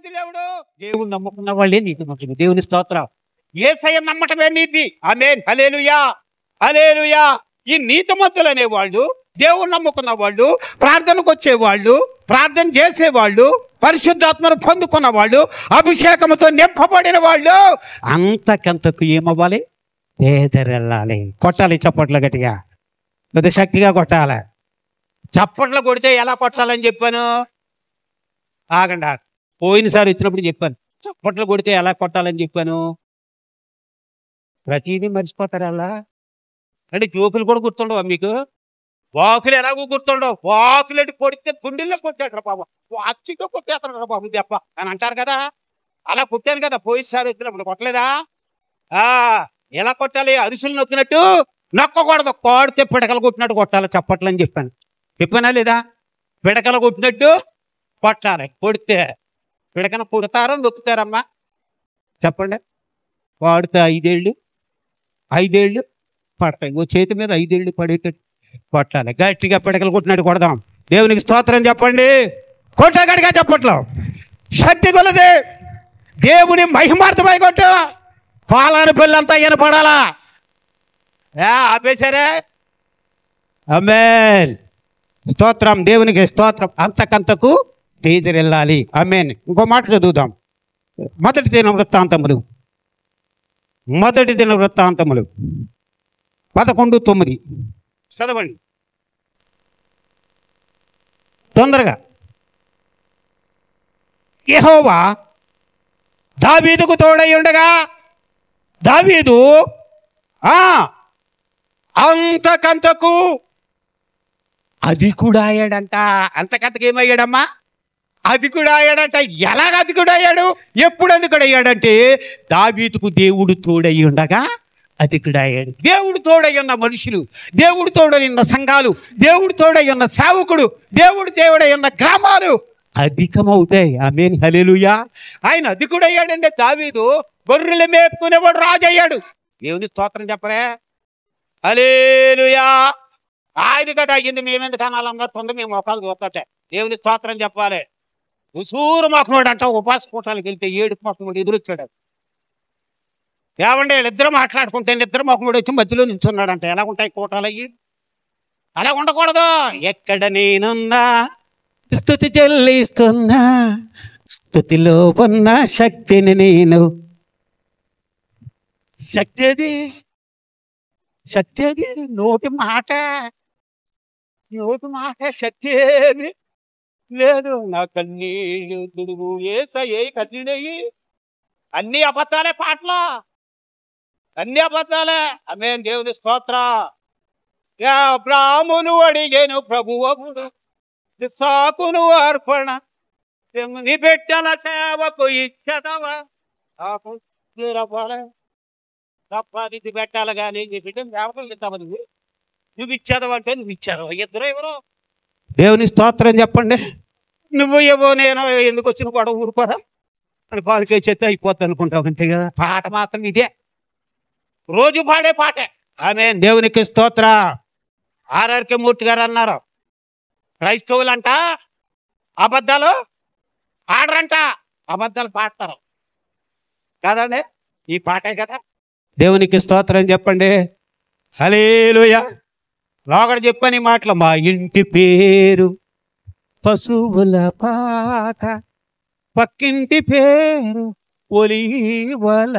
నీతిమంతులు ఎవడు? దేవుని నమ్ముకున్న వాళ్ళే నీతిమంతులు. దేవుని స్తోత్రం. యేసయ్య నమ్మటమే నీతి. ఆమేన్. హల్లెలూయా, హల్లెలూయా. ఈ నీతిమంతులు అనేవాళ్ళు, దేవుని నమ్ముకున్న వాళ్ళు, ప్రార్థనకు వచ్చేవాళ్ళు, ప్రార్థన చేసేవాళ్ళు, పరిశుద్ధాత్మను పొందుకున్న వాళ్ళు, అభిషేకంతో నింపబడిన వాళ్ళు అంతకంతకు ఏమవ్వాలి? పేదరెళ్ళాలి. కొట్టాలి చప్పట్లు గట్టిగా, కొద్ది శక్తిగా కొట్టాలి. చప్పట్లు కొడితే ఎలా కొట్టాలని చెప్పాను? ఆగండి, పోయినసారి వచ్చినప్పుడు చెప్పాను. చప్పట్లు కొడితే ఎలా కొట్టాలని చెప్పాను? ప్రతిదీ మర్చిపోతారు అలా అంటే జోకులు కూడా గుర్తుండవా మీకు? వాకులు ఎలాగో గుర్తుండవు. వాకులు కొడితే గుండెల్లో కొట్టాడు రా బాబు, వాక్సిగా కొట్టేస్తాడు రా బాబు దెబ్బ అని అంటారు కదా. అలా కొట్టాను కదా పోయినసారి వచ్చినప్పుడు. కొట్టలేదా? ఎలా కొట్టాలి? అరిసెలు నొక్కినట్టు నొక్కకూడదు. కోడితే పిడకలు కొట్టినట్టు కొట్టాలి. చప్పట్లు అని చెప్పాను. చెప్పానా లేదా? పిడకలు కొట్టినట్టు కొట్టాలి. కొడితే పిడకన కొడతారో నొక్కుతారమ్మా? చెప్పండి. వాడితే 5 ఏళ్ళు పడతాయి. ఓ చేతి మీద 5 ఏళ్ళు పడేటట్టు కొట్టాలి. గట్టిగా పిడకలు కొట్టినట్టు కొడదాం. దేవునికి స్తోత్రం చెప్పండి. కొట్టగడిగా చెప్పట్లో శక్తి కొలది. దేవుని మహిమార్థమై కొట్టు. పాలని పిల్లంతా వినపడాలా? ఆపేశారే? ఆమేన్. స్తోత్రం, దేవునికి స్తోత్రం. అంతకంతకు ఎదురెళ్ళాలి. ఆమేన్. ఇంకో మాట చదువుదాం. మొదటి దిన వృత్తాంతములు 11:9 చదవండి తొందరగా. యెహోవా దావీదుకు తోడై ఉండగా దావీదు అంతకంతకు అధికుడు అయ్యాడంట. అంతకంతకు ఏమయ్యాడమ్మా? అధికుడు అయ్యాడంట. ఎలాగ అధికుడు అయ్యాడు? ఎప్పుడు అధికుడు అయ్యాడంటే దావీదుకు దేవుడు తోడై ఉండగా అధికుడు అయ్యాడు. దేవుడు తోడై ఉన్న మనుషులు, దేవుడు తోడై ఉన్న సంఘాలు, దేవుడు తోడై ఉన్న సేవకుడు, దేవుడై ఉన్న గ్రామాలు అధికమవుతాయి. ఆమేన్. హల్లెలూయా. ఆయన అధికుడు అయ్యాడంటే దావీదు గొర్రెలు మేపుకునేవాడు రాజు అయ్యాడు. దేవుని స్తోత్రం చెప్పరే. హల్లెలూయా. ఆయన కదా అయ్యింది. మేమెందుకు అనాలన్నా తొందర మేము మొక్కలు చూస్తుంటే దేవుని స్తోత్రం చెప్పాలి. ఉసూరు మొక్కనోడు అంట ఉపాస కూటాలకు వెళ్తే 7 మొక్కనోడు ఎదురొచ్చాడు. ఏమంటే వీళ్ళిద్దరు మాట్లాడుకుంటే ఇద్దరు మొక్కనోడు వచ్చి మధ్యలో నిల్చున్నాడంట. ఎలా ఉంటాయి కూటాలు అయ్యి? అలా ఉండకూడదు. ఎక్కడ నేనున్నా స్తుతి చెల్లిస్తున్నా, స్తుతిలో ఉన్న శక్తిని నేను. శక్తి అది నోటి మాట శక్తి ఏది లేదు. నా కన్నీళ్ళు తుడుగు ఏసయ్య కన్నీడయ్యి. అన్ని అబద్ధాలే పాటలు, అన్ని అబద్ధాలే. ఆమేన్. దేవుని స్తోత్ర. అబ్రాహామును అడిగేను ప్రభువముడు సాకును అర్పణ నీ పెట్టెల సేవకు ఇచ్చదవా తప్పది పెట్టాలి కానీ నీ బిడ్డను సేవకులు ఇద్దామా? నువ్వు ఇచ్చేదవంటే నువ్వు ఇచ్చావు. ఇద్దరు ఎవరు? దేవుని స్తోత్రం చెప్పండి. నువ్వు ఏవో నేను ఎందుకు వచ్చిన కూడా ఊరుకోరా అని పాలకే చెత్త అయిపోద్ది అనుకుంటావు అంతే కదా. పాట మాత్రం ఇదే, రోజు పాడే పాటే. ఆమేన్. దేవునికి స్తోత్ర. ఆర్ఆర్కే మూర్తి గారు అన్నారు, క్రైస్తవులంట అబద్ధాలు ఆడరంట, అబద్ధాలు పాడతారు కాదండి. ఈ పాటే కదా. దేవునికి స్తోత్రం చెప్పండి. హల్లెలూయా. లోగడ చెప్పని మాటలు. మా ఇంటి పేరు పశువుల పాక, పక్కింటి పేరు ఒలివల.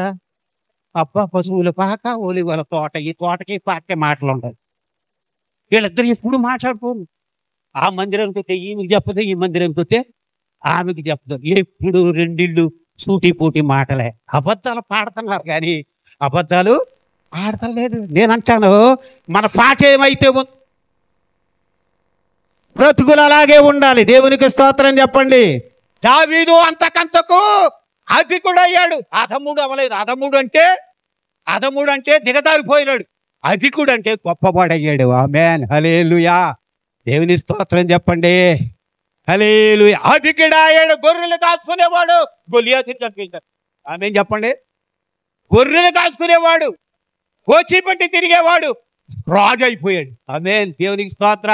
అబ్బా, పశువుల పాక ఒలివల తోట. ఈ తోటకి పాకే మాటలు ఉంటాయి. వీళ్ళిద్దరు ఎప్పుడు మాట్లాడుకోరు. ఆ మందిరంకి పోతే ఈమెకి చెప్పదు, ఈ మందిరంకి పోతే ఆమెకి చెప్పదు. ఎప్పుడు రెండిళ్ళు సూటిపూటి మాటలే. అబద్ధాలు పాడుతున్నారు కానీ అబద్ధాలు ఆడతలేదు. నేనంటాను మన పాట ఏమైతే బ్రతుకులు అలాగే ఉండాలి. దేవునికి స్తోత్రం చెప్పండి. దావీదు అంతకంతకు అధికుడు అయ్యాడు. అధముడు అవ్వలేదు. అధముడు అంటే దిగదారిపోయినాడు. అధికుడు అంటే గొప్పవాడయ్యాడు. ఆమేన్. హల్లెలూయా. దేవుని స్తోత్రం చెప్పండి. హల్లెలూయా. అధికుడు అయ్యాడు. గొర్రెలు కాసుకునేవాడు గొలియాతుని చంపేశాడు. ఆమేన్ చెప్పండి. గొర్రెలు కాసుకునేవాడు, కోచి పట్టి తిరిగేవాడు రాజు అయిపోయాడు. ఆమేన్. దేవునికి స్తోత్ర.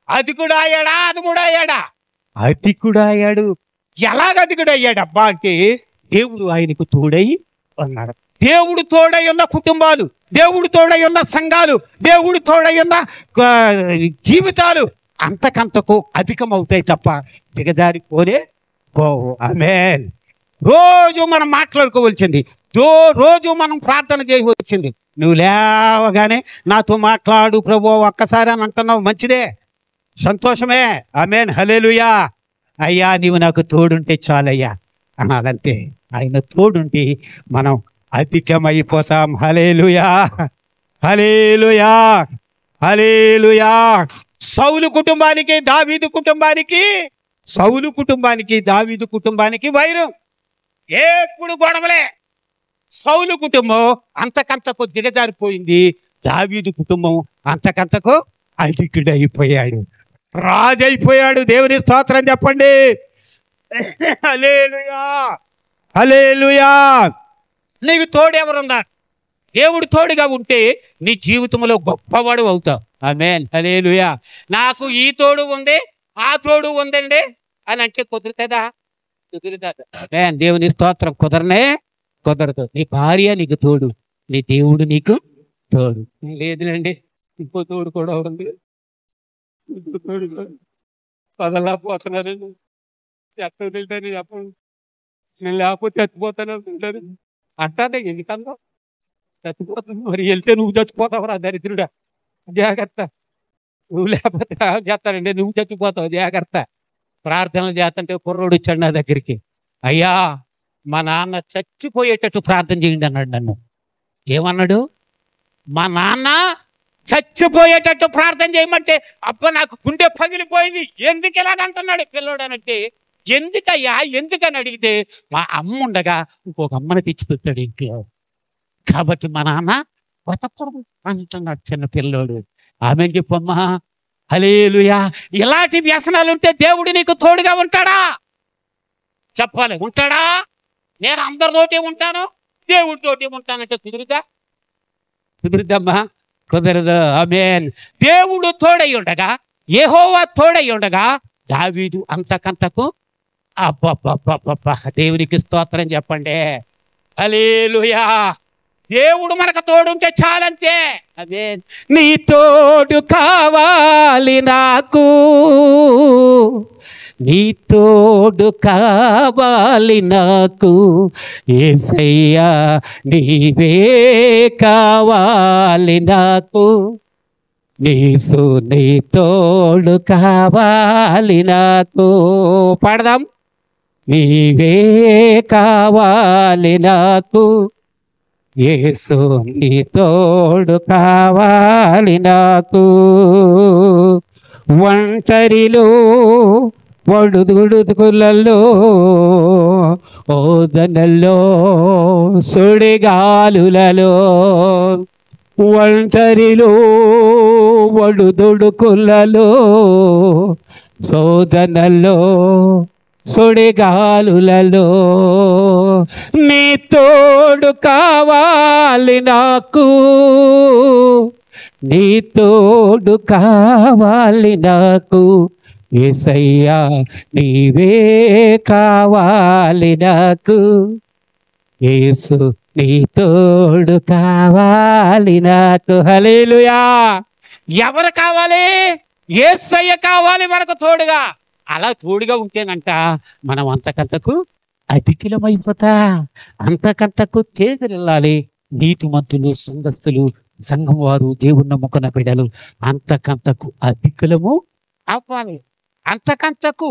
అధికుడు అయ్యాడా? అధముడు అయ్యాడా? అధికుడు అయ్యాడు. ఎలాగ అధికుడు అయ్యాడబ్బా అంటే దేవుడు ఆయనకు తోడై ఉన్నాడు. దేవుడు తోడై ఉన్న కుటుంబాలు, దేవుడు తోడై ఉన్న సంఘాలు, దేవుడు తోడై ఉన్న ఆ, జీవితాలు అంతకంతకు అధికమవుతాయి తప్ప దిగజారిపోనే పోవు. ఆమేన్. రోజు మనం మాట్లాడుకోవలసింది, రోజు మనం ప్రార్థన చేయవలసింది. నువ్వు లేవగానే నాతో మాట్లాడు ప్రభు ఒక్కసారి అని అంటున్నావు, మంచిదే, సంతోషమే. ఆమేన్. హల్లెలూయా. అయ్యా నీవు నాకు తోడుంటే చాలయ్యా అనాలంతే. ఆయన తోడుంటే మనం అధికమైపోతాం. హల్లెలూయా, హల్లెలూయా, హల్లెలూయా. సౌలు కుటుంబానికి దావీదు కుటుంబానికి వైరం, ఎప్పుడు గొడవలే. సౌలు కుటుంబం అంతకంతకు దిగజారిపోయింది, దావీదు కుటుంబం అంతకంతకు అధికుడైపోయాడు, రాజు అయిపోయాడు. దేవుని స్తోత్రం చెప్పండి. హల్లెలూయా, హల్లెలూయా. నీకు తోడు ఎవరున్నారు? దేవుడు తోడుగా ఉంటే నీ జీవితంలో గొప్పవాడు అవుతావు. ఆమేన్. హల్లెలూయా. నాకు ఈ తోడు ఉంది, ఆ తోడు ఉందండి అని అంటే కుదురుతుందా? కుదురుతుంది. ఆమేన్. దేవుని స్తోత్రం. కుదరదు. నీ భార్య నీకు తోడు, నీ దేవుడు నీకు తోడు. లేదులేండి, ఇంకో తోడు కూడా ఉంది, ఇంకో తోడు కదలేకపోతున్నారు. ఎక్కడ తింటారు చెప్పండి, నేను లేకపోతే చచ్చిపోతాను అంటారు. అంటానే ఎందుకన్నా చచ్చిపోతుంది, మరి వెళ్తే నువ్వు చచ్చిపోతావురా దరిద్రుడా, జాగ్రత్త. నువ్వు లేకపోతే చేస్తానండి, నువ్వు చచ్చిపోతావు, జాగ్రత్త. ప్రార్థనలు చేస్తుంటే కుర్రోడు వచ్చాడు నా దగ్గరికి, అయ్యా మా నాన్న చచ్చిపోయేటట్టు ప్రార్థన చేయండి అన్నాడు. నన్ను ఏమన్నాడు? మా నాన్న చచ్చిపోయేటట్టు ప్రార్థన చేయమంటే అబ్బా నాకు గుండె పగిలిపోయింది. ఎందుకు ఇలాగంటున్నాడు పిల్లోడు అనంటే, ఎందుకయ్యా ఎందుకని అడిగితే, మా అమ్మ ఉండగా ఇంకొక అమ్మని తెచ్చిపెట్టాడు ఇంట్లో, కాబట్టి మా నాన్న బతకూడదు అంటున్నాడు చిన్న పిల్లోడు. ఆమె చెప్పమ్మా. హల్లెలూయా. ఇలాంటి వ్యసనాలు ఉంటే దేవుడు నీకు తోడుగా ఉంటాడా? చెప్పాలి, ఉంటాడా? నేను అందరితోటి ఉంటాను, దేవుడితోటి ఉంటానంటే కుదురుదమ్మా, కుదరదు. ఆమేన్. దేవుడు తోడై ఉండగా, యెహోవా తోడై ఉండగా దావీదు అంతకంతకు అబ్బబ్బబ్బబ్బబ్బా. దేవునికి స్తోత్రం చెప్పండి. హల్లెలూయా. దేవుడు మనకు తోడుంటే చాలంతే. ఆమేన్. నీ తోడు కావాలి నాకు, నీ తోడు కావాలి నాకు, యేసయ్యా నీవే కావాలి నాకు, యేసు నీ తోడు కావాలి నాకు. పాడదాం. నీవే కావాలి నాకు, యేసు నీ తోడు కావాలి నాకు. ఒంటరిలో ఒడుదుడుకులలో ఓదనల్లో సుడిగాలులలో, ఒంటరిలో ఒడుదుడుకులలో శోధనలో సుడిగాలులలో నీ తోడు కావాలి నాకు, నీ తోడు కావాలి నాకు, యేసయ్యా నీవే కావాలి నాకు, యేసు నీ తోడు కావాలి నాకు. హల్లెలూయా. ఎవరు కావాలి? యేసయ్య కావాలి మనకు తోడుగా. అలా తోడుగా ఉంటేనంట మనం అంతకంతకు అధికులమైపోతా, అంతకంతకు తేజరిల్లాలి. నీతిమంతులు, సంఘస్థులు, సంఘం వారు, దేవుని నమ్ముకున్న బిడ్డలు అంతకంతకు అధికులము అవ్వాలి. అంతకంతకు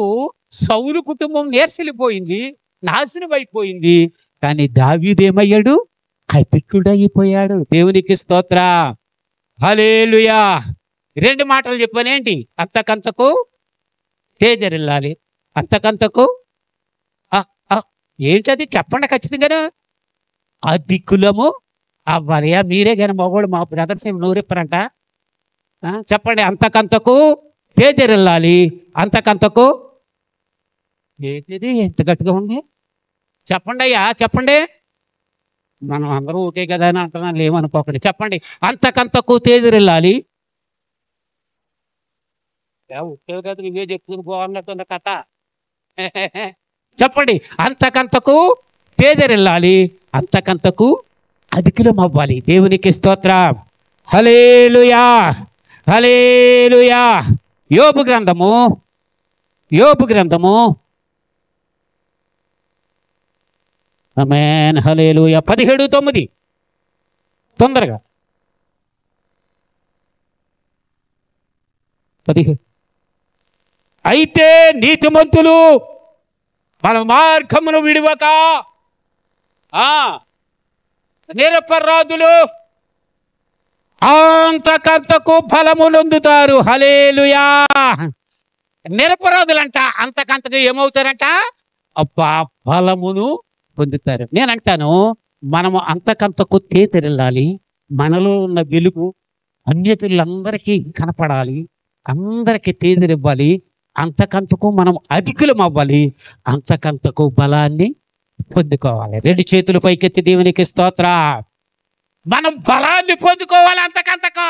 సౌలు కుటుంబం నేర్సిలిపోయింది, నాశనం అయిపోయింది. కానీ దావీదేమయ్యాడు? అధికుడైపోయాడు. దేవునికి స్తోత్ర. హల్లెలూయా. 2 మాటలు చెప్పానేంటి? అంతకంతకు తేజరిల్లాలి, అంతకంతకు ఏంటది చెప్పండి ఖచ్చితంగా. అధికులము అవ్వాలి. మీరే కానీ మగవాడు, మా బ్రదర్స్ ఏమి నోరెప్పరంట. చెప్పండి. అంతకంతకు తేజరిల్లాలి, అంతకంతకు ఏంటిది ఎంత గట్టిగా ఉంది? చెప్పండి అయ్యా, చెప్పండి. మనం అందరూ ఓకే కదా అని అంటున్నాను, ఏమనుకోకండి. చెప్పండి. అంతకంతకు తేజరిల్లాలి. ఓకే కదా, నువ్వే చెప్పుకుని పోవాలన్నట్టు కథ. చెప్పండి. అంతకంతకు తేజరిల్లాలి, అంతకంతకు అధికులం అవ్వాలి. దేవునికి స్తోత్రం. హల్లెలూయా, హల్లెలూయా. యోబు గ్రంథము ఆమేన్, హల్లెలూయా. 17:9 తొందరగా 17. అయితే నీతిమంతులు మన మార్గమును విడువక నిరపరాధులు అంతకంతకు ఫలము నొందుతారు. హల్లెలూయా. నిరపరాధులంట అంతకంతకు ఏమవుతారంట? అబ్బా, ఫలమును పొందుతారు. నేనంటాను, మనము అంతకంతకు తేతరిల్లాలి. మనలో ఉన్న వెలుగు అన్యతులందరికీ కనపడాలి, అందరికీ తేజరివ్వాలి. అంతకంతకు మనం అధికులం అవ్వాలి, అంతకంతకు బలాన్ని పొందుకోవాలి. 2 చేతులు పైకెత్తి దేవునికి స్తోత్ర. మనం బలాన్ని పొందుకోవాలి అంతకంతకు.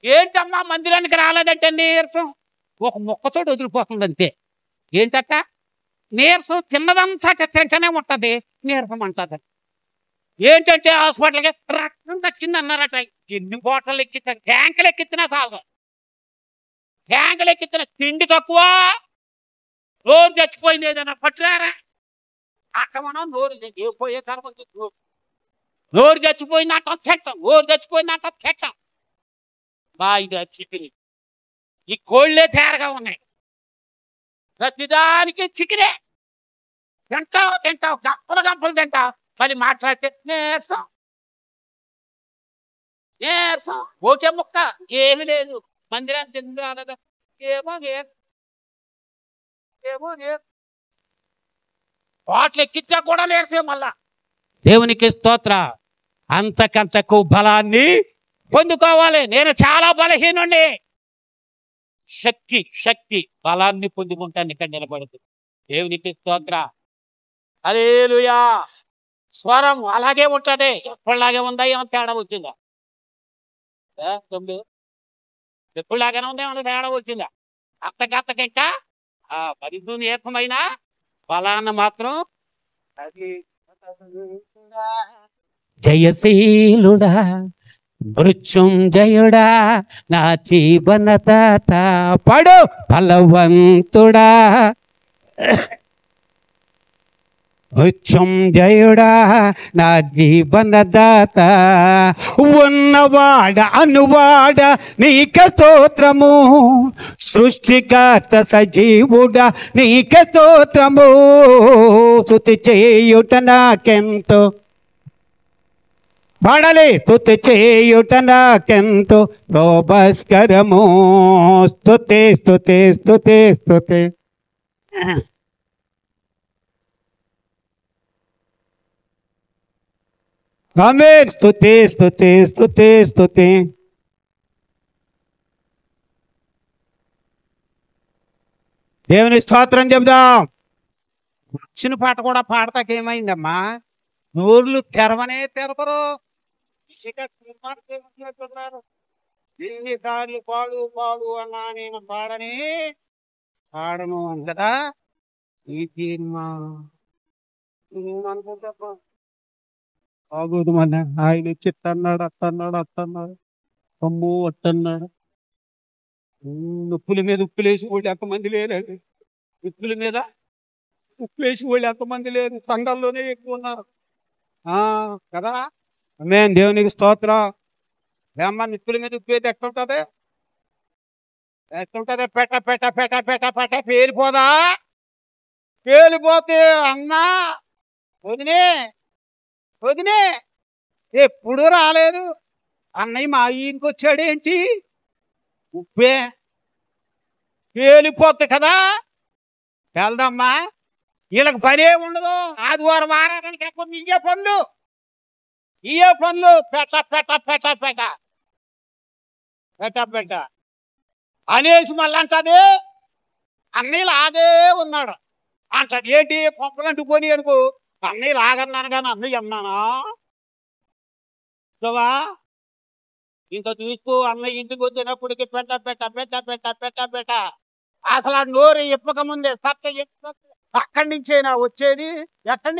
ఏంటమ్మా మందిరానికి రాలేదంటే నీరసం, ఒక మొక్కతోటి వదిలిపోతుంది అంతే. ఏంటట? నీరసం, తిన్నదంతా తింటనే ఉంటుంది, నీరసం అంటుంది. ఏంటంటే హాస్పిటల్కి రక్తం తగ్గింది అన్నారట. ఎన్ని బాటలు ఎక్కించారు, ట్యాంకులు ఎక్కించినా చాలు. ట్యాంకులు ఎక్కించిన తిండి తక్కువ, నోరు చచ్చిపోయింది. ఏదైనా పట్టురారా అక్కడ మనం నోరు పోయే తర్వాత నోరు చచ్చిపోయింది అంటాం, చెట్టం. నోరు చచ్చిపోయింది అంటాం, చెట్టం. ఇది చికెన్. ఈ కోళ్ళే తేరగా ఉన్నాయి, ప్రతిదానికి చికెనే. తింటావు గంపలు తింటావు, మరి మాట్లాడితే నీరసం. ఓకే ముక్క ఏమి లేదు. మందిరాన్ని తింది రాలేదా? ఏమో వాటిని ఎక్కించా కూడా లేసే మళ్ళా. దేవునికి స్తోత్ర. అంతకంతకు బలాన్ని పొందుకోవాలి. నేను చాలా బలహీనుండి. శక్తి బలాన్ని పొందుకుంటాను ఇక్కడ నిలబడుతుంది. దేవునికి స్తోత్ర. హల్లెలూయా. స్వరం అలాగే ఉంటుంది, ఎప్పుడులాగే ఉందా? ఏమో తేడా వచ్చిందా? ఎప్పుడులాగానే ఉందా? ఏమన్నా తేడా వచ్చిందా? అంతకంతకింకా పరిశుద్ధ ఏకమైన బలాన్ని మాత్రం అది జయశీలుడా, మృత్యుంజయుడా, నా జీవనదాత, పడు బలవంతుడా, మృత్యుంజయుడా, నా జీవనదాత, ఉన్నవాడ అనువాడ నీక స్తోత్రము, సృష్టికర్త సజీవుడా నీక స్తోత్రము, స్తుతి చేయుట నాకెంతో పాడాలి, స్తుతి చేయుట నాకెంతో శోభస్కరము, స్తుతి స్తుతి స్తుతి స్తుతి. ఆమేన్. స్తుతి స్తుతి స్తుతి స్తుతి. దేవుని స్తోత్రం చెబుదాం. వచ్చిన పాట కూడా పాడతాకేమైందమ్మా? నోర్లు తెరవరు. ఎన్నిసార్లు పాడు అన్నా నేను పాడను అంతటా ఈ తీర్మా అనుకుంటా ఆగోదు. మన ఆయన చిత్తన్నాడు, అత్తన్నాడు, అమ్మో అట్టన్నాడు. ఉప్పుల మీద ఉప్పులేసి వాళ్ళు ఎంతమంది లేరండి. ఉప్పుల మీద ఉప్పులేసి వాళ్ళు ఎంతమంది లేరు, సంఘాల్లోనే ఎక్కువ ఉన్నారు కదా. ఆమేన్. దేవునికి స్తోత్రం. ఏమ్మా, నిప్పుల మీద ఉప్పు అయితే ఎట్టుంటది? పెట్ట పెట్ట పెట్ట పెట్ట పెట్ట పేలిపోదా? పేలిపోతే అన్నా వదినే ఎప్పుడు రాలేదు. అన్నయ్య మా ఈయనకి వచ్చాడేంటి? ఉప్పే పేలిపోద్ది కదా. వెళ్దామ్మా. వీళ్ళకి పనే ఉండదు. ఆదివారం ఆరాధనకి ఎక్కువ ఇయ్యే పనులు పెట్ట పెట్ట పెట్ట పెట్ట పెట్ట పెట్ట అనేసి మళ్ళీ అంటది అన్నయ్య లాగే ఉన్నాడు అంటది. ఏంటి పంపలంటూ పోనీ అనుకో, అన్నయ్య లాగన్నాను కానీ అన్నయ్య అన్నానా? చూవా, ఇంత చూసుకో. అన్నయ్య ఇంటికి వచ్చినప్పటికి పెట్ట పెట్ట పెట్ట పెట్ట పెట్ట పెట్ట అసలు ఆ నోరు ఇప్పక ముందే అక్కడి నుంచేనా వచ్చేది? ఎక్కడి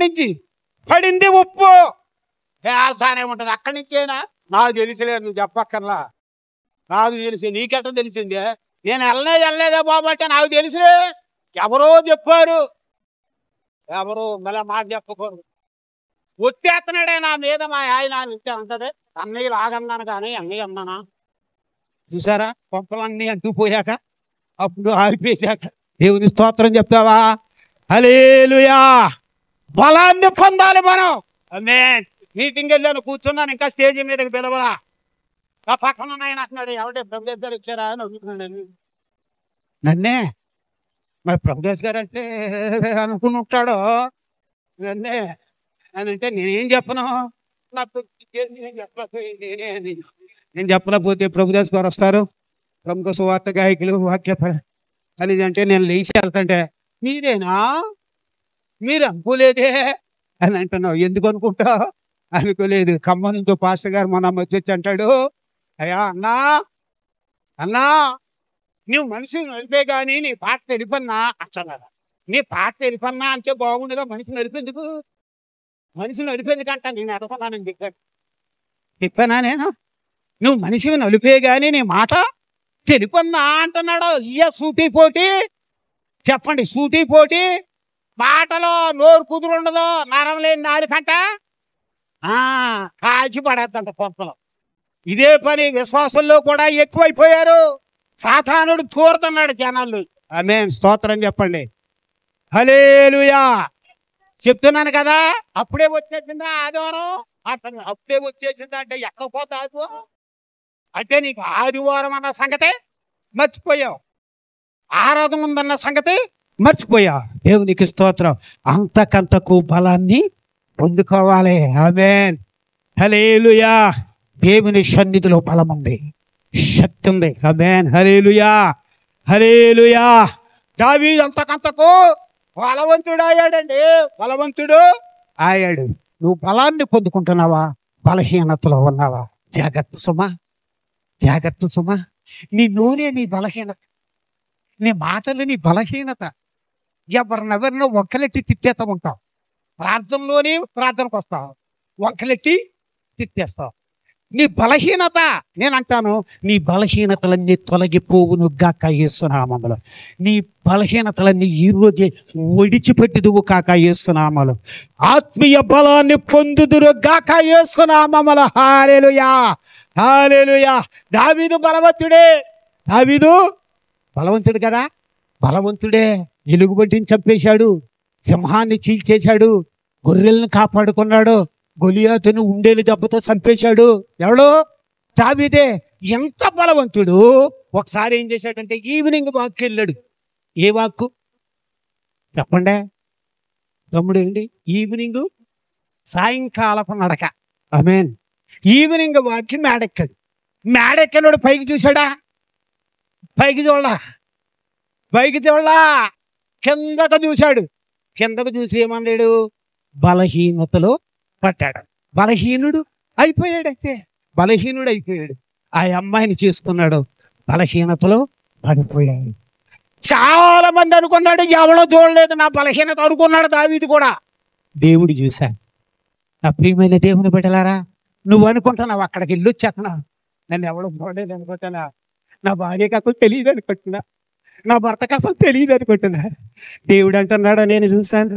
నుంచి పడింది ఉప్పు తేల్తానే ఉంటుంది. అక్కడి నుంచేనా? నాకు తెలిసిలే, నువ్వు చెప్పక్కర్లా. నాకు తెలిసి నీకెట్ట తెలిసిందే? నేను వెళ్ళలేదా బాబు అంటే నాకు తెలిసిలే. ఎవరో చెప్పారు, ఎవరో మళ్ళీ మాట చెప్పకూడదు. ఒట్టేస్తున్నాడే నా మీద మా ఆయన అంతే అంటది. అన్నయ్య లాగన్నాను కానీ అన్నయ్య అన్నానా? చూసారా పంపలన్నీ అంటుకుపోయాక అప్పుడు ఆరిపేశాక దేవుని స్తోత్రం చెప్తావా? హల్లెలూయా. బలాన్ని పొందాలి మనం. ఆమేన్. మీటింగ్ వెళ్ళాను, కూర్చున్నాను, ఇంకా స్టేజ్ మీదకి పిలవలా. ఆ పక్కన ఆయన అంటున్నాడు, ఎవడే ప్రభుదేశ్ గారు వచ్చారా అని అడుగుతున్నాడు నన్నే. మరి ప్రభుదేశ్ గారు అంటే అనుకుని ఉంటాడు నన్నే అని అంటే నేనేం చెప్పను? నేను చెప్పలేకపోతే ప్రభుదాస్ గారు వస్తారు, ప్రముఖ సువార్త గాయకులు, వాక్య అని అంటే నేను లేచి వెళ్తుంటే మీరేనా, మీరు అనుకోలేదే అని అంటున్నావు. ఎందుకు అనుకుంటావు? అనుకోలేదు. ఖమ్మం నుంచి పాస్టర్ గారు మన మధ్య వచ్చి అంటాడు, అయ్యా అన్నా నువ్వు మనిషిని నడిపే కానీ నీ పాట తెలిపన్నా అంటున్నాడు. నీ పాట తెలిపన్నా అంటే బాగుండగా మనిషిని నడిపేందుకు? మనిషిని నడిపేందుకంట నేను ఎదపన్నానని చెప్పానా నేను? నువ్వు మనిషిని నలిపే కానీ నీ మాట తెలిపన్నా అంటున్నాడు. సూటీ పోటీ చెప్పండి, సూటీ పోటీ. మాటలో నోరు కుదురుండదు, నరం లేని నాలుకంట కాల్చి పడేద్దంట పొంపలో. ఇదే పని విశ్వాసంలో కూడా ఎక్కువైపోయారు. సాతానుడు తోరుతున్నాడు జనాలు. ఆమేన్. స్తోత్రం చెప్పండి. హల్లెలూయా. చెప్తున్నాను కదా, అప్పుడే వచ్చేసిందా ఆదివారం అంటున్నా. అప్పుడే వచ్చేసిందా అంటే ఎక్కడ పోతావు అంటే నీకు ఆదివారం అన్న సంగతే మర్చిపోయావు, ఆరాధన ఉందన్న సంగతి మర్చిపోయా. దేవునికి స్తోత్రం. అంతకంతకు బలాన్ని పొందుకోవాలి. ఆమేన్. హల్లెలూయా. దేవుని సన్నిధిలో బలం ఉంది, శక్తి ఉంది. ఆమేన్. హల్లెలూయా. హల్లెలూయా. దావీదు అంతకంతకు బలవంతుడు అయ్యాడండి. బలవంతుడు అయ్యాడు. నువ్వు బలాన్ని పొందుకుంటున్నావా? బలహీనతలో ఉన్నావా? జాగ్రత్త సుమా, జాగ్రత్త సుమా. నీ నోరే నీ బలహీనత, నీ మాటలు నీ బలహీనత. ఎవరినెవరినో వంకలెట్టి తిట్టేస్తూ ఉంటావు. ప్రార్థనలోని ప్రార్థనకు వస్తావు, వంకలెట్టి తిట్టేస్తావు. నీ బలహీనత. నేను అంటాను, నీ బలహీనతలన్నీ తొలగిపోవును గాక యేసు నామములో. నీ బలహీనతలన్నీ ఈరోజే ఒడిచిపెట్టుదువు కాక యేసు నామములో. ఆత్మీయ బలాన్ని పొందుదురు గాక యేసు నామములో. హల్లెలూయా. హల్లెలూయా. దావీదు బలవంతుడే. దావీదు బలవంతుడు కదా, బలవంతుడే. ఎలుగుబంటిని చంపేశాడు, సింహాన్ని చీల్చేశాడు, గొర్రెలను కాపాడుకున్నాడు, గొలియాతును ఉండేలు దెబ్బతో చంపేశాడు. ఎవడు? దావీదే. ఎంత బలవంతుడు. ఒకసారి ఏం చేశాడంటే ఈవినింగ్ వాక్కి వెళ్ళాడు. ఏ వాక్కు చెప్పండి తమ్ముడు? ఏంటి ఈవినింగ్? సాయంకాలపు నడక. ఆమేన్. ఈవినింగ్ వాక్కి మేడెక్కాడు. మేడెక్కనాడు. పైకి చూశాడా? పైకి చూడలా. కిందకు చూశాడు. కిందకు చూసి ఏమన్నాడు? బలహీనతలో పట్టాడు. బలహీనుడు అయిపోయాడు. అయితే బలహీనుడు అయిపోయాడు. ఆ అమ్మాయిని చేసుకున్నాడు, బలహీనతలో పడిపోయాడు. చాలా మంది అనుకున్నాడు, ఎవడో చూడలేదు నా బలహీనత అనుకున్నాడు దావీదు కూడా. దేవుడు చూశాడు. నా ప్రియమైన దేవుని బిడ్డలారా, నువ్వు అనుకుంటున్నావు అక్కడికి వెళ్ళి వచ్చేస్తున్నా, నన్ను ఎవడో చూడలేదు అనుకుంటున్నా, నా భార్యకి అసలు తెలియదు అనుకుంటున్నా, నా భర్తకు అసలు తెలియదు అనుకుంటున్నా. దేవుడు అంటున్నాడు, నేను చూశాను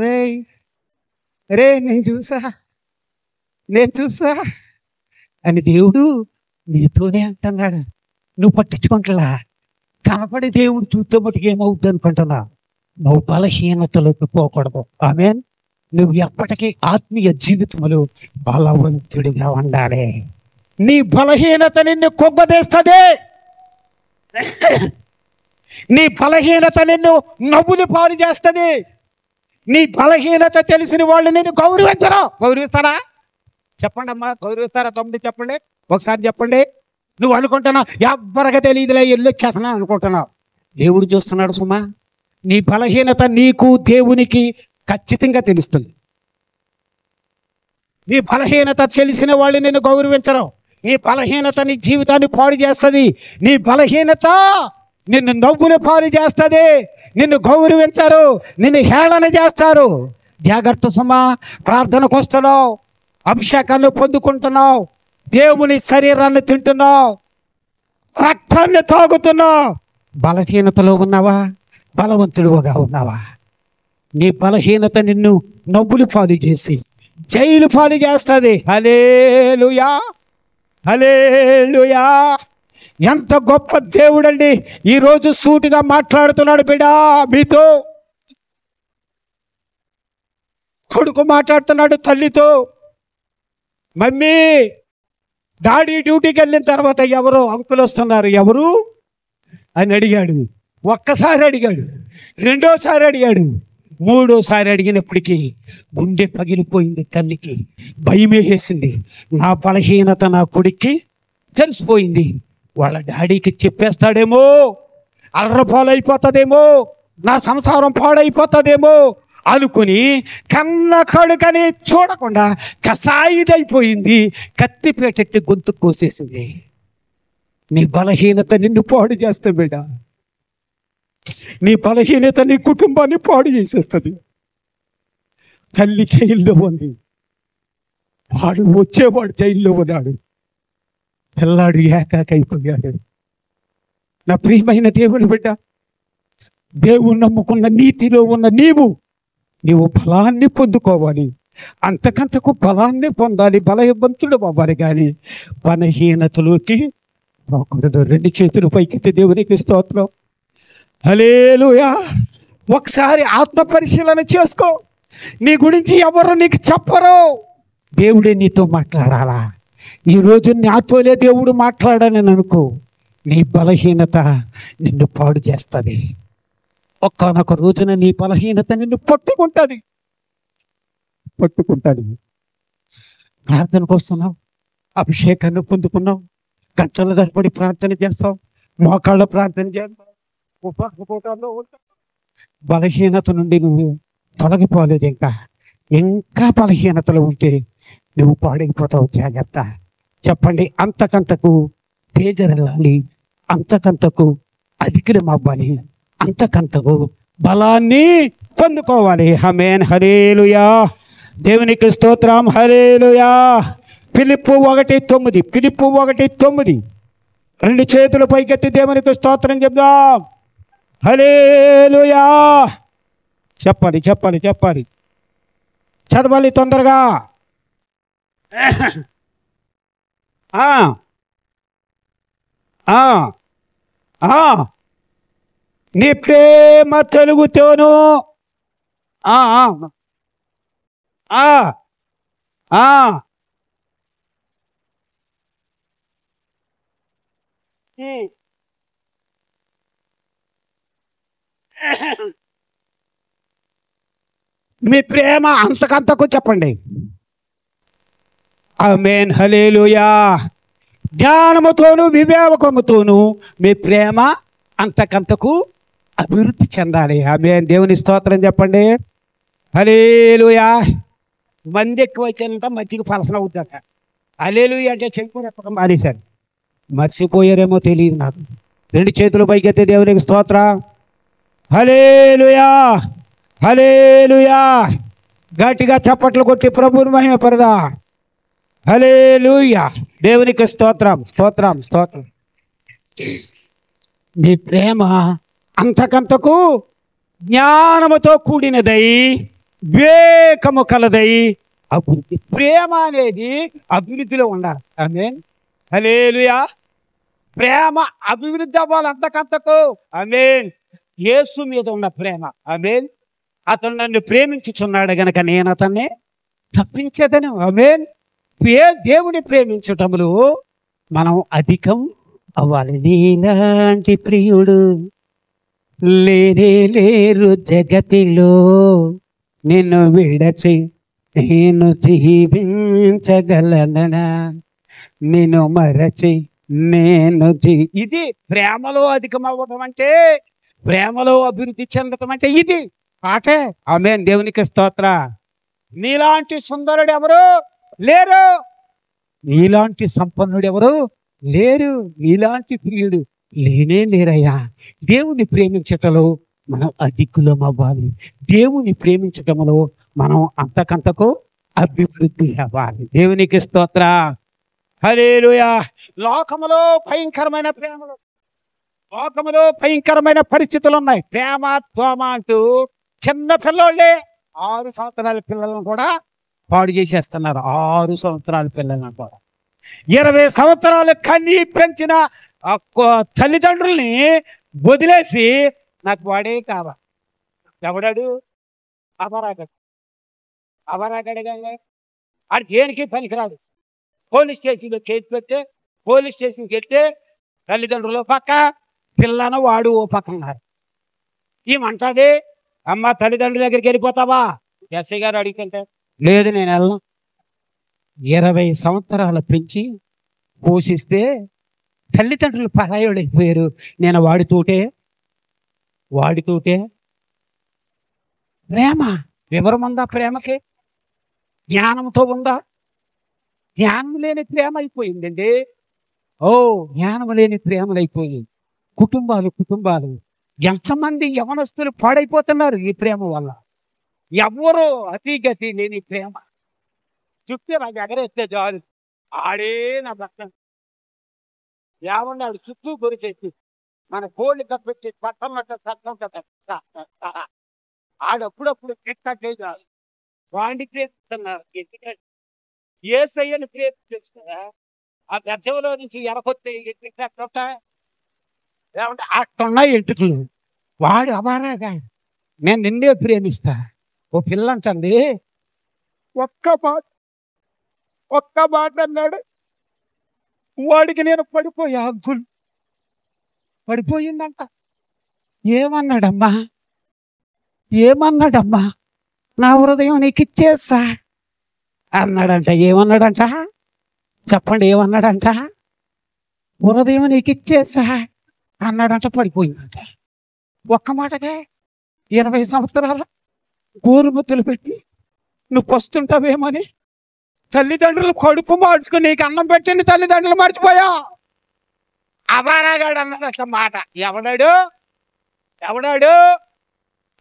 రే నేను చూసా అని దేవుడు నీతోనే అంటున్నాడు. నువ్వు పట్టించుకుంటలా. కనపడి దేవుడు చూస్తే మటుకు ఏమవుద్ది అనుకుంటున్నా. నువ్వు బలహీనతలోకి పోకూడదు. ఆమేన్. నువ్వు ఎప్పటికీ ఆత్మీయ జీవితంలో బలవంతుడిగా ఉండాలి. నీ బలహీనత నిన్ను కుంగదీస్తుంది. నీ బలహీనత నిన్ను నవ్వులు పాలు చేస్తుంది. నీ బలహీనత తెలిసిన వాళ్ళు నిన్ను గౌరవించరు. గౌరవిస్తారా? చెప్పండి అమ్మా, గౌరవిస్తారా? తమ్ముడు చెప్పండి, ఒకసారి చెప్పండి. నువ్వు అనుకుంటున్నావు ఎవ్వరికి తెలియదులే ఎల్లు వచ్చేస్తున్నా అనుకుంటున్నావు. దేవుడు చూస్తున్నాడు సుమా. నీ బలహీనత నీకు దేవునికి ఖచ్చితంగా తెలుస్తుంది. నీ బలహీనత తెలిసిన వాళ్ళు నిన్ను గౌరవించరు. నీ బలహీనత నీ జీవితాన్ని పాడు చేస్తుంది. నీ బలహీనత నిన్ను నవ్వులు పాలు చేస్తుంది. నిన్ను గౌరవించరు, నిన్ను హేళన చేస్తారు. జాగ్రత్త సుమా. ప్రార్థనకు వస్తున్నావు, అభిషేకాన్ని పొందుకుంటున్నావు, దేవుని శరీరాన్ని తింటున్నావు, రక్తాన్ని తాగుతున్నావు. బలహీనతలో ఉన్నావా? బలవంతుడుగా ఉన్నావా? నీ బలహీనత నిన్ను నవ్వులు పాలు చేసి జైలు పాలు చేస్తుంది. హల్లెలూయా, హల్లెలూయా. ఎంత గొప్ప దేవుడండి. ఈరోజు సూటిగా మాట్లాడుతున్నాడు బిడ్డ మీతో. కొడుకు మాట్లాడుతున్నాడు తల్లితో. మమ్మీ, డాడీ డ్యూటీకి వెళ్ళిన తర్వాత ఎవరో అంకులు వస్తున్నారు, ఎవరు అని అడిగాడు. ఒక్కసారి అడిగాడు, రెండోసారి అడిగాడు, మూడోసారి అడిగినప్పటికీ గుండె పగిలిపోయింది. తల్లికి భయమే వేసింది. నా బలహీనత నా కొడుక్కి తెలిసిపోయింది. వాళ్ళ డాడీకి చెప్పేస్తాడేమో, అర్రపాలైపోతుందేమో, నా సంసారం పాడైపోతుందేమో అనుకుని కన్న కడుకని చూడకుండా కసాయిదైపోయింది. కత్తిపేటెట్టి గొంతు కోసేసింది. నీ బలహీనత నిన్ను పాడు చేస్తే బిడ్డ, నీ బలహీనత నీ కుటుంబాన్ని పాడు చేసేస్తుంది. తల్లి జైల్లో ఉంది, వాడు వచ్చేవాడు జైల్లో ఉన్నాడు, పిల్లాడు ఏకాకైపోయాడు. నా ప్రియమైన దేవుని బిడ్డ, దేవుని నమ్ముకున్న నీతిలో ఉన్న నీవు బలాన్ని పొందుకోవాలి. అంతకంతకు బలాన్ని పొందాలి, బలవంతుడు అవ్వాలి. కానీ బలహీనతలోకి రాకూడదు. రెండు చేతులు పైకెత్తి దేవునికి స్తోత్రం. హల్లెలూయా. ఒకసారి ఆత్మ పరిశీలన చేసుకో. నీ గురించి ఎవరు నీకు చెప్పరు, దేవుడే నీతో మాట్లాడాలా. ఈరోజు నాతోనే దేవుడు మాట్లాడాలని అనుకో, నీ బలహీనత నిన్ను పాడు చేస్తుంది. ఒక్కనొక రోజున నీ బలహీనత నిన్ను పట్టుకుంటుంది. ప్రార్థనకు వస్తున్నావు, అభిషేకాన్ని పొందుకున్నావు, గంటల తరబడి ప్రార్థన చేస్తావు, మోకాళ్ళ ప్రార్థన చేస్తావు, ఉపవాసాల్లో ఉంటావు. బలహీనత నుండి నువ్వు తొలగిపోలేదు. ఇంకా బలహీనతలు ఉంటే నువ్వు పాడైపోతావు. జాగ్రత్త. చెప్పండి. అంతకంతకు తేజరెళ్ళాలి, అంతకంతకు అధికం అవ్వాలి, అంతకంతకు బలాన్ని పొందుకోవాలి. ఆమేన్. హల్లెలూయా. దేవునికి స్తోత్రం. హల్లెలూయా. ఫిలిప్పు 1:9, ఫిలిప్పు 1:9. రెండు చేతులు పైకెత్తి దేవునికి స్తోత్రం చెప్దాం. హల్లెలూయా. చెప్పాలి, చెప్పాలి, చెప్పాలి. చదవాలి తొందరగా. నీ ప్రేమ తెలుగుతోను మీ ప్రేమ అంతకంతకు చెప్పండి. ఆమేన్. హల్లెలూయా. జ్ఞానముతోను వివేకముతోను మీ ప్రేమ అంతకంతకు అభివృద్ధి చెందాలి. ఆమేన్. దేవుని స్తోత్రం చెప్పండి. హల్లెలూయా. మంది ఎక్కువ వచ్చానంట మజ్జిగ పలసన అవుతాక. హల్లెలూయా అంటే చెప్పుకొని ఎప్పడం మానేశారు. మర్చిపోయారేమో తెలియదు నాకు. రెండు చేతులు పైకెత్తే దేవునికి స్తోత్రం. హల్లెలూయా, హల్లెలూయా. గట్టిగా చప్పట్లు కొట్టి ప్రభువుని మహిమపరదా. హల్లెలూయా. దేవునికి స్తోత్రం, స్తోత్రం, స్తోత్రం. నీ ప్రేమ అంతకంతకు జ్ఞానముతో కూడినదై వివేకము కలదై అభివృద్ధి. ప్రేమ అనేది అభివృద్ధిలో ఉండాలి. ఆమేన్. హల్లెలూయా. ప్రేమ అభివృద్ధి అవ్వాలి అంతకంతకు. ఆమేన్. యేసు మీద ఉన్న ప్రేమ. ఆమేన్. అతను నన్ను ప్రేమించుచున్నాడు గనక నేను అతన్ని తప్పించేదను. ఆమేన్. దేవుని ప్రేమించటములో మనం అధికం అవ్వాలి. నీలాంటి ప్రియుడు లేరే లేరు జగతిలో, నిన్ను విడచి నేను జీవించగలనా, నిన్ను మరచి నేను ఇది ప్రేమలో అధికం అవ్వడం అంటే, ప్రేమలో అభివృద్ధి చెందటం అంటే ఇది పాటే. ఆమేన్. దేవునికి స్తోత్ర. నీలాంటి సుందరుడు ఎవరు లేరు. నీలాంటి సంపన్నుడు ఎవరు లేరు, నీలాంటి ప్రియుడు లేనే లేరయ్యా. దేవుని ప్రేమించటంలో మనం అధికులం అవ్వాలి. దేవుని ప్రేమించటంలో మనం అంతకంతకు అభివృద్ధి అవ్వాలి. దేవునికి స్తోత్ర. హల్లెలూయా. లోకములో భయంకరమైన ప్రేమలు, లోకములో భయంకరమైన పరిస్థితులు ఉన్నాయి. ప్రేమ త్వమ అంటూ చిన్న పిల్లోళ్ళే 6 సంవత్సరాల పిల్లలను కూడా పాడు చేసేస్తున్నారు. 6 సంవత్సరాల పిల్లలను కూడా 20 సంవత్సరాలు కన్నీ పెంచిన తల్లిదండ్రుల్ని వదిలేసి నాకు వాడే కావాలి. ఎవడాడు? అమరాగడగా అది దేనికి పనికిరాడు. పోలీస్ స్టేషన్లో కేసు పెడితే, పోలీస్ స్టేషన్కి వెళ్తే తల్లిదండ్రులు పక్క, పిల్లను వాడు ఓ పక్క ఉన్నారు. ఏమంటుంది? అమ్మ తల్లిదండ్రుల దగ్గరికి వెళ్ళిపోతావా? ఎస్ఐ గారు అడిగితే లేదు నేను వెళ్ళను. 20 సంవత్సరాలు పెంచి పోషిస్తే తల్లిదండ్రులు పరాయోడు అయిపోయారు. నేను వాడితోటే ప్రేమ. వివరం ఉందా ప్రేమకి? జ్ఞానంతో ఉందా? జ్ఞానం లేని ప్రేమ అయిపోయిందండి. జ్ఞానం లేని ప్రేమలు అయిపోయింది. కుటుంబాలు ఎంతమంది యవనస్తులు పాడైపోతున్నారు ఈ ప్రేమ వల్ల. ఎవరు అతిగతి లేని ప్రేమ. చుట్టూ నాకు ఎగరేస్తే చాలు, ఆడే నా పక్కన ఏమన్నాడు చుట్టూ కొరికేసి మన కోళ్ళు కప్పించి చట్టం ఆడప్పుడప్పుడు ఎక్కట్లే చాలు వాడిని ప్రేమిస్తున్నారు. ఎందుకంటే యేసయ్యను ప్రేమిస్తున్నారా? ఆ గర్జంలో నుంచి ఎరకొస్తే ఏమంటే అట్టున్నాయి ఎంటుకలు. వాడు అబారాగా నేను నిన్నే ప్రేమిస్తా. ఓ పిల్లంటండి ఒక్క మాట అన్నాడు. వాడికి నేను పడిపోయా, అంకుల్ పడిపోయిందంట. ఏమన్నాడమ్మా నా హృదయం నీకు ఇచ్చేస్తా అన్నాడంట. ఏమన్నాడంట చెప్పండి? ఏమన్నాడంట? హృదయం నీకు ఇచ్చేసా అన్నాడంట. పడిపోయిందంట. ఒక్క మాటగా 20 సంవత్సరాల గోరుముద్దలు పెట్టి నువ్వు వస్తుంటావేమని తల్లిదండ్రులు కడుపు మార్చుకుని నీకు అన్నం పెట్టింది తల్లిదండ్రులు మర్చిపోయా. అవారాగాడు అన్నాడట మాట. ఎవడాడు?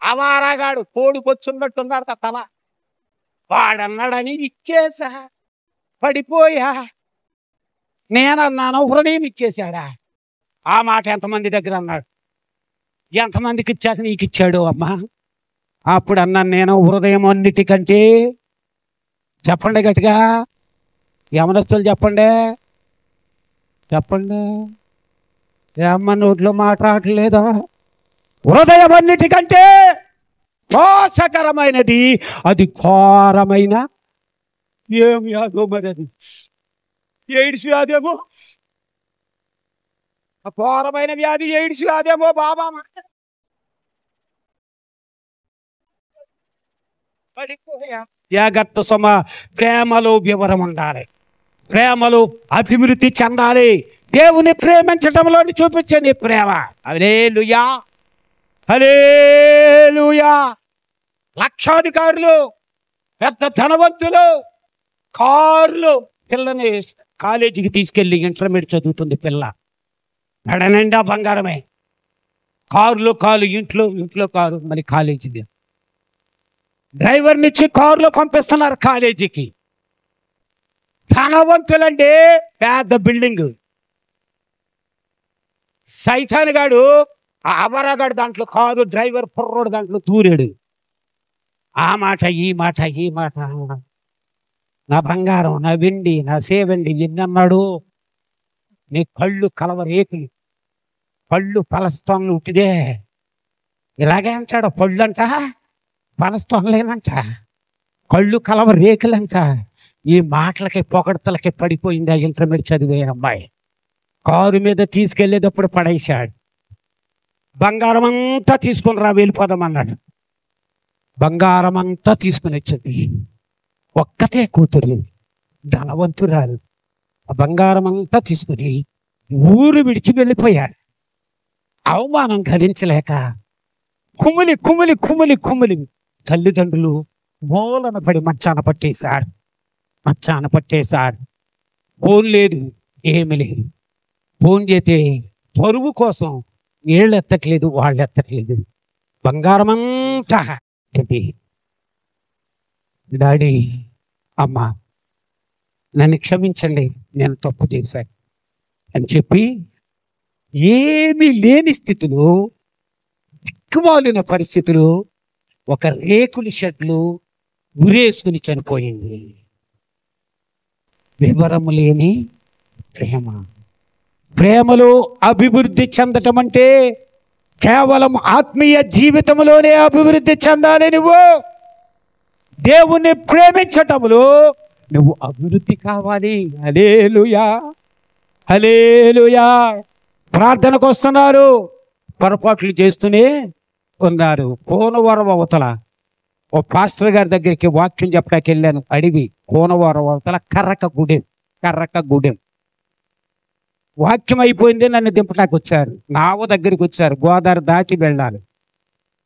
అవారాగాడు. కోడికొచ్చున్నట్టున్నాడు తల. వాడన్నాడని ఇచ్చేసా, పడిపోయా. నేనన్నాను హృదయం ఇచ్చేశాడా? ఆ మాట ఎంతమంది దగ్గర అన్నాడు? ఎంతమందికి ఇచ్చాక నీకు ఇచ్చాడు అమ్మా? అప్పుడు అన్నాను నేను హృదయం అన్నిటికంటే. చెప్పండి గట్టిగా, యవనస్తులు చెప్పండి. ఏమ్మ నోట్లో మాట్లాడలేదా? హృదయం అన్నిటికంటే మోసకరమైనది, అది ఘోరమైన ఏం వ్యాధో మరి. అది ఎయిడ్స్ వ్యాధేమో, ఘోరమైన వ్యాధి ఎయిడ్స్ వ్యాధేమో బాబా. జాగ్రత్త సుమ. ప్రేమలో వివరం ఉండాలి, ప్రేమలో అభివృద్ధి చెందాలి. దేవుని ప్రేమించటంలో చూపించండి ప్రేమ. హల్లెలూయా, హల్లెలూయా. లక్షాధికారులు, పెద్ద ధనవంతులు, కార్లు. పిల్లని కాలేజీకి తీసుకెళ్ళి ఇంటర్మీడియట్ చదువుతుంది పిల్ల. నడనండా బంగారమే. కారులో కారు, ఇంట్లో కారు, మరి కాలేజీది. డ్రైవర్ని ఇచ్చి కారులో పంపిస్తున్నారు కాలేజీకి. ధనవంతులంటే పెద్ద బిల్డింగ్. సైతాన్ గాడు, ఆ అమరాగాడు దాంట్లో కారు డ్రైవర్ పొర్రోడు దాంట్లో దూరాడు. ఆ మాట ఈ మాట నా బంగారం, నా వెండి, నా సేవండి ఎన్నన్నాడు. నీ కళ్ళు కలవరేకులు, పళ్ళు పలస్తోన్లు ఉట్టిదే. ఇలాగే అంటాడు. పళ్ళు అంట పలస్తోన్లేనంట, కళ్ళు కలవరేకులంట. ఈ మాటలకి పొగడతలకి పడిపోయింది ఆ ఇంటర్మీడియట్ చదివే అమ్మాయి. కారు మీద తీసుకెళ్లేటప్పుడు పడేశాడు. బంగారం అంతా తీసుకుని రా వెళ్ళిపోదామన్నాడు. బంగారం అంతా తీసుకుని వచ్చింది. ఒక్కతే కూతురు, ధనవంతురాలు. ఆ బంగారం అంతా తీసుకుని ఊరు విడిచి వెళ్ళిపోయారు. అవమానం భరించలేక కుమిలి తల్లిదండ్రులు మూలన పడి మంచాన పట్టేశారు. ఫోన్ లేదు, ఏమి లేదు. ఫోన్ చేస్తే పరువు కోసం వీళ్ళు ఎత్తట్లేదు, వాళ్ళు ఎత్తట్లేదు. బంగారమంతా ఏంటి, డాడీ అమ్మ నన్ను క్షమించండి, నేను తప్పు చేశాను అని చెప్పి ఏమీ లేని స్థితిలో, దిక్కుమాలిన పరిస్థితులు, ఒక రేకుల షెడ్లు ఉరేసుకుని చనిపోయింది. వివరము లేని ప్రేమ. ప్రేమలో అభివృద్ధి చెందటం అంటే కేవలం ఆత్మీయ జీవితంలోనే అభివృద్ధి చెందాలి. నువ్వు దేవుణ్ణి ప్రేమించటంలో నువ్వు అభివృద్ధి కావాలి. హల్లెలూయా, హల్లెలూయా. ప్రార్థనకు వస్తున్నారు, పొరపాట్లు చేస్తూనే ఉన్నారు. కోనవరం అవతల ఓ పాస్టర్ గారి దగ్గరికి వాక్యం చెప్పడానికి వెళ్ళాను. అడివి కోనవరం అవతల కర్రక గుడెం వాక్యం అయిపోయింది. నన్ను దింపడానికి వచ్చారు, నావ దగ్గరికి వచ్చారు. గోదావరి దాటి వెళ్ళాలి.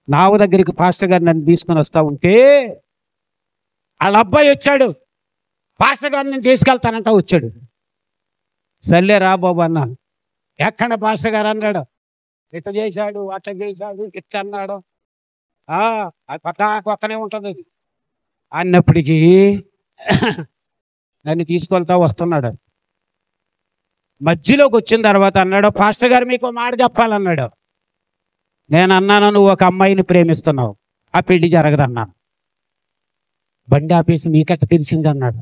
నావ దగ్గరికి పాస్టర్ గారు నన్ను తీసుకొని వస్తూ ఉంటే వాళ్ళ అబ్బాయి వచ్చాడు. పాస్టర్ గారు నేను తీసుకెళ్తానంట వచ్చాడు. సర్లే రా బాబు అన్నాను. ఎక్కడ పాస్టర్ గారు అన్నాడు, ఇట్లా చేశాడు, అట్లా చేశాడు, ఇట్లా అన్నాడు. అది పక్కనే ఉంటుంది అది అన్నప్పటికీ నన్ను తీసుకెళ్తా వస్తున్నాడు. మధ్యలోకి వచ్చిన తర్వాత అన్నాడు, పాస్టర్ గారు మీకు మాట చెప్పాలన్నాడు. నేను అన్నాను, నువ్వు ఒక అమ్మాయిని ప్రేమిస్తున్నావు, ఆ పెళ్లి జరగదన్నాను. బండి ఆపేసి మీకట్ట తెలిసింది అన్నాడు.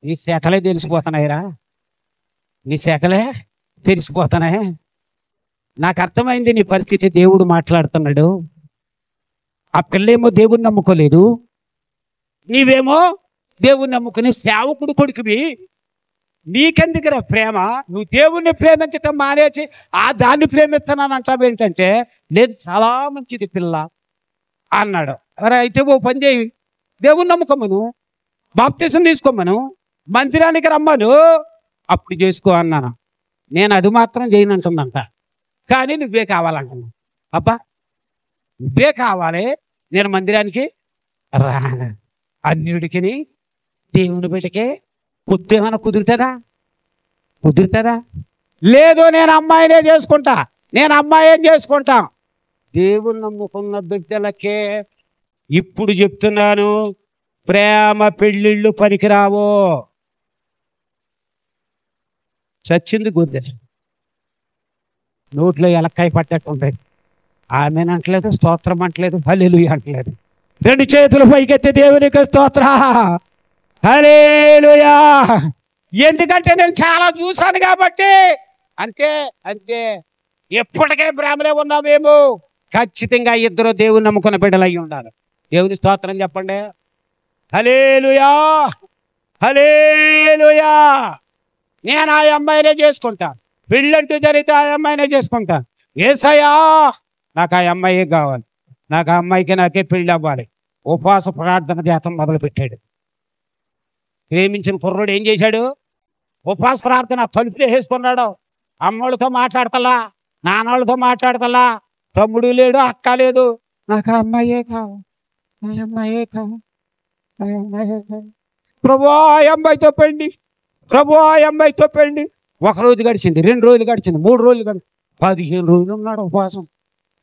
నీ శాఖలే తెలిసిపోతున్నాయిరా, నీ శాఖలే తెలిసిపోతున్నాయి. నాకు అర్థమైంది నీ పరిస్థితి. దేవుడు మాట్లాడుతున్నాడు. ఆ పిల్లేమో దేవుని నమ్ముకోలేదు, నీవేమో దేవుని నమ్ముకుని సేవకుడు కొడుకువి. నీకెందుకురా ప్రేమ? నువ్వు దేవుణ్ణి ప్రేమించటం మానేసి దాన్ని ప్రేమిస్తున్నాను అంటావు ఏంటంటే, లేదు చాలా మంచిది పిల్ల అన్నాడు. అరే అయితే ఓ పని చేయి, దేవుని నమ్ముకోమను, బాప్తిసం తీసుకోమను, మందిరానికి రమ్మను, అప్పుడు చేసుకో అన్నాను. నేను అది మాత్రం చేయనంటుందంట, కానీ నువ్వే కావాలంటున్నావు. అబ్బా నువ్వే కావాలి, నేను మందిరానికి రా. అన్యుడికి దేవుని బిడ్డకే పొత్తు ఏమైనా కుదురుతుందా? లేదు, నేను అమ్మాయినే చేసుకుంటా, నేను అమ్మాయిని చేసుకుంటా. దేవుని నమ్ముకున్న బిడ్డలకే ఇప్పుడు చెప్తున్నాను, ప్రేమ పెళ్ళిళ్ళు పనికిరావు. చచ్చింది గుద్దే, నోట్లో ఎలక్కాయ పట్టట్టు ఉంటాయి. ఆమెనంటలేదు, స్తోత్రం అంటలేదు, హల్లెలూయా అంటలేదు. రెండు చేతులు పైకెత్తి దేవునికి స్తోత్ర, హల్లెలూయా. ఎందుకంటే నేను చాలా చూశాను కాబట్టి. అంతే ఎప్పటికే ప్రేమలే ఉన్నామేమో. ఖచ్చితంగా ఇద్దరు దేవుని నమ్ముకున్న బిడ్డలు అయ్యి ఉండాలి. దేవుని స్తోత్రం చెప్పండి. హల్లెలూయా, హల్లెలూయా. నేను ఆ అమ్మాయినే చేసుకుంటాను, పెళ్ళంటూ జరిగితే ఆ అమ్మాయినే చేసుకుంటాను. యేసయ్యా నాకు ఆ అమ్మాయే కావాలి, నాకు ఆ అమ్మాయికి నాకే పెళ్ళి అవ్వాలి. ఉపవాస ప్రార్థన చేతం మొదలుపెట్టాడు. ప్రేమించిన కుర్రోడు ఏం చేశాడు? ఉపవాస ప్రార్థన తలుపులు వేసుకున్నాడు. అమ్మోళ్ళతో మాట్లాడతలా, నాన్నోళ్ళతో మాట్లాడతలా, తమ్ముడు లేడు, అక్క లేదు, నాకు ఆ అమ్మాయే కావాలి, ఆ అమ్మాయే కావాలి, ఆ అమ్మాయే కావాలి. ప్రభువా ఆ అమ్మాయితో పెళ్ళి, ప్రభువా ఆ అమ్మాయితో పెళ్ళి. 1 రోజు గడిచింది, 2 రోజులు గడిచింది, 3 రోజులు గడిచింది, 15 రోజులు ఉన్నాడు ఉపవాసం.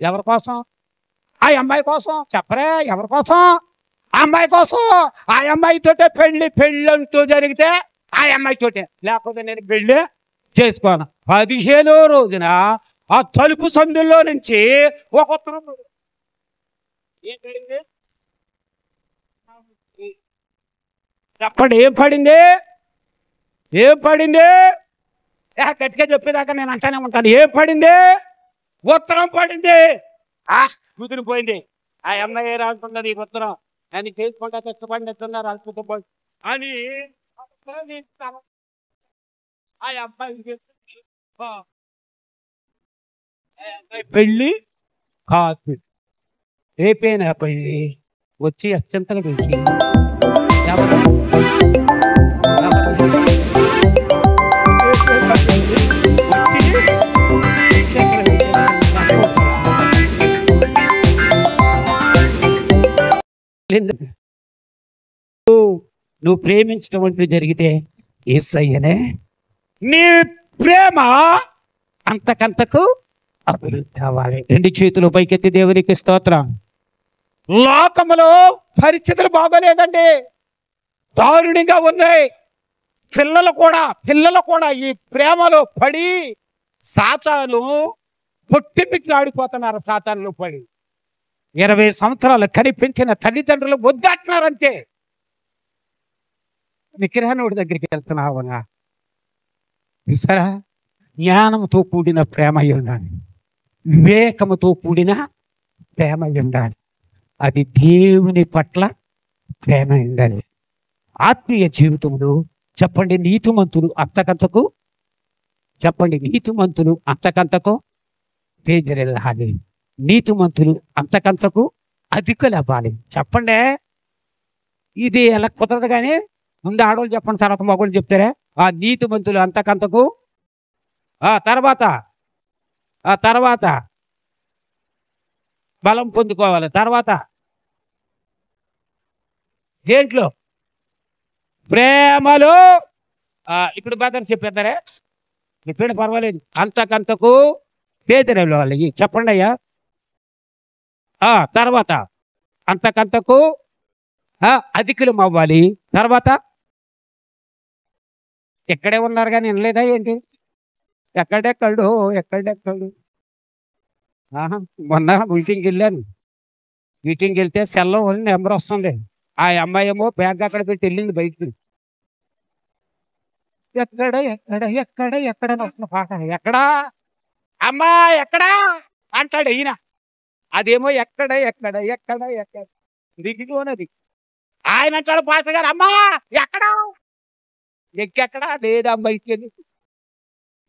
ఎవరి కోసం? ఆ అమ్మాయి కోసం. చెప్పరే ఎవరి కోసం? ఆ అమ్మాయి కోసం. ఆ అమ్మాయితోటే పెళ్ళంటూ జరిగితే ఆ అమ్మాయితోటే, లేకపోతే నేను పెళ్ళి చేసుకోను. 15వ రోజున ఆ తలుపు సందుల్లో నుంచి ఒక ఉత్తరం చెప్పండి, ఏం పడింది? గట్టిగా చెప్పేదాకా నేను అంటానే ఉంటాను. ఏం పడింది? ఉత్తరం పడింది. కుదిరిపోయింది. ఆ అమ్మాయి రాసుకున్నది ఈ ఉత్తరం, అని చేసుకుంటా తెచ్చబండి ఎత్తున్నారు అనుకుంటుపోయి అని ఆ అబ్బాయి పెళ్ళి కాదు. రేపేనా పెళ్ళి? వచ్చి అత్యంతగా పెళ్ళి. నువ్వు ప్రేమించడం అంటూ జరిగితే యేసయ్యనే. నీ ప్రేమ అంతకంతకు అభివృద్ధి అవ్వాలి. రెండు చేతులు పైకెత్తి దేవునికి స్తోత్రం. లోకములో పరిస్థితులు బాగోలేదండి, దారుణంగా ఉన్నాయి. పిల్లలు కూడా ఈ ప్రేమలో పడి సాతాను పొట్టి పిట్టి ఆడిపోతున్నారు. సాతానులో పడి 20 సంవత్సరాలు కనిపించిన తల్లిదండ్రులు వద్దంటున్నారంతే. విగ్రహానుడి దగ్గరికి వెళ్తున్నావునా చూసారా? జ్ఞానంతో కూడిన ప్రేమ ఉండాలి, వివేకముతో కూడిన ప్రేమ ఉండాలి. అది దేవుని పట్ల ప్రేమ ఉండాలి. ఆత్మీయ జీవితంలో చెప్పండి, నీతిమంతులు అంతకంతకు, చెప్పండి, నీతిమంతులు అంతకంతకు తేజరెళ్ళాలి. నీతిమంతులు అంతకంతకు అధికులు అవ్వాలి. చెప్పండి, ఇది ఎలా కుదరదు. కానీ ముందు ఆడవాళ్ళు చెప్పండి, తర్వాత మగవాళ్ళు చెప్తారా? ఆ నీతిమంతులు అంతకంతకు, తర్వాత బలం పొందుకోవాలి. తర్వాత దేంట్లో? ప్రేమలో. ఇప్పుడు బాధ చెప్పేస్తారే, చెప్పండి, పర్వాలేదు. అంతకంతకు తేజరెళ్ళాలి. చెప్పండి అయ్యా. తర్వాత అంతకంతకు అధికులం అవ్వాలి. తర్వాత ఎక్కడే ఉన్నారు కానీ వినలేదా ఏంటి? ఎక్కడెక్కడు. మొన్న మీటింగ్కి వెళ్ళాను. మీటింగ్కి వెళ్తే సెల్లో నెంబర్ వస్తుంది. ఆ అమ్మాయి ఏమో బ్యాగ్ అక్కడ పెట్టి వెళ్ళింది బయటికి. ఎక్కడ వస్తున్న పాట, ఎక్కడా అమ్మా ఎక్కడా అంటాడు ఈయన. అదేమో ఎక్కడ దిగిలోనది. ఆయన అంటాడు, పాస్టర్ గారు అమ్మా ఎక్కడా, ఎక్కెక్కడా లేదా బయటికి వెళ్ళి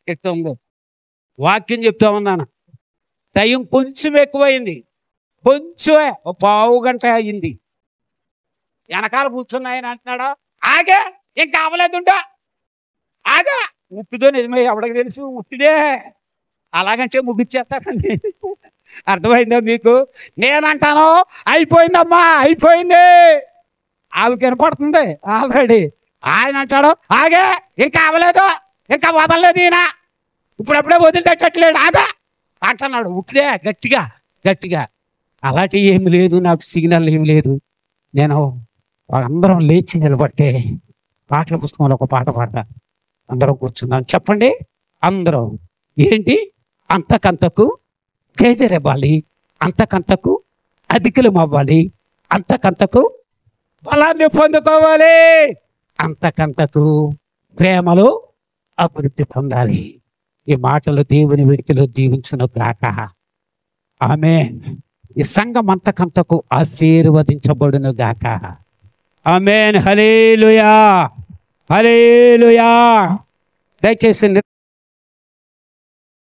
చెప్తుంది. వాక్యం చెప్తా ఉన్నాను. టైం కొంచెం ఎక్కువైంది, కొంచెమే, ఒక పావు గంట అయింది. వెనకాల కూర్చున్నాయని అంటున్నాడు, ఆగే ఇంకా అవ్వలేదుంటా, ఆగా. ఉట్టిదో నిజమే, ఎవడికి తెలుసు ఉట్టిదే. అలాగంటే ముగిచ్చేస్తానండి. అర్థమైందా మీకు? నేనంటాను అయిపోయిందమ్మా, అయిపోయింది. ఆవిడ కనపడుతుంది ఆల్రెడీ. ఆయన అంటాడు, ఆగే ఇంకా అవ్వలేదు, ఇంకా వదలలేదు ఈయన, ఇప్పుడప్పుడే వదిలిపెట్టట్లేడు, ఆగా అంటున్నాడు. ఉట్టిదే గట్టిగా. అలాంటి ఏమి లేదు, నాకు సిగ్నల్ ఏమి లేదు. నేను అందరం లేచి నిలబట్టే పాటల పుస్తకంలో ఒక పాట పాడతా. అందరం కూర్చున్నాం. చెప్పండి అందరం. ఏంటి? అంతకంతకు తేజరెవ్వాలి, అంతకంతకు అధికులం అవ్వాలి, అంతకంతకు బలాన్ని పొందుకోవాలి, అంతకంతకు ప్రేమలో అభివృద్ధి పొందాలి. ఈ మాటలు దేవుని వెడికిలో దీవించును గాక. ఆమేన్. ఈ సంఘం అంతకంతకు ఆశీర్వదించబడును గాక. ఆమేన్. హల్లెలూయా. దయచేసి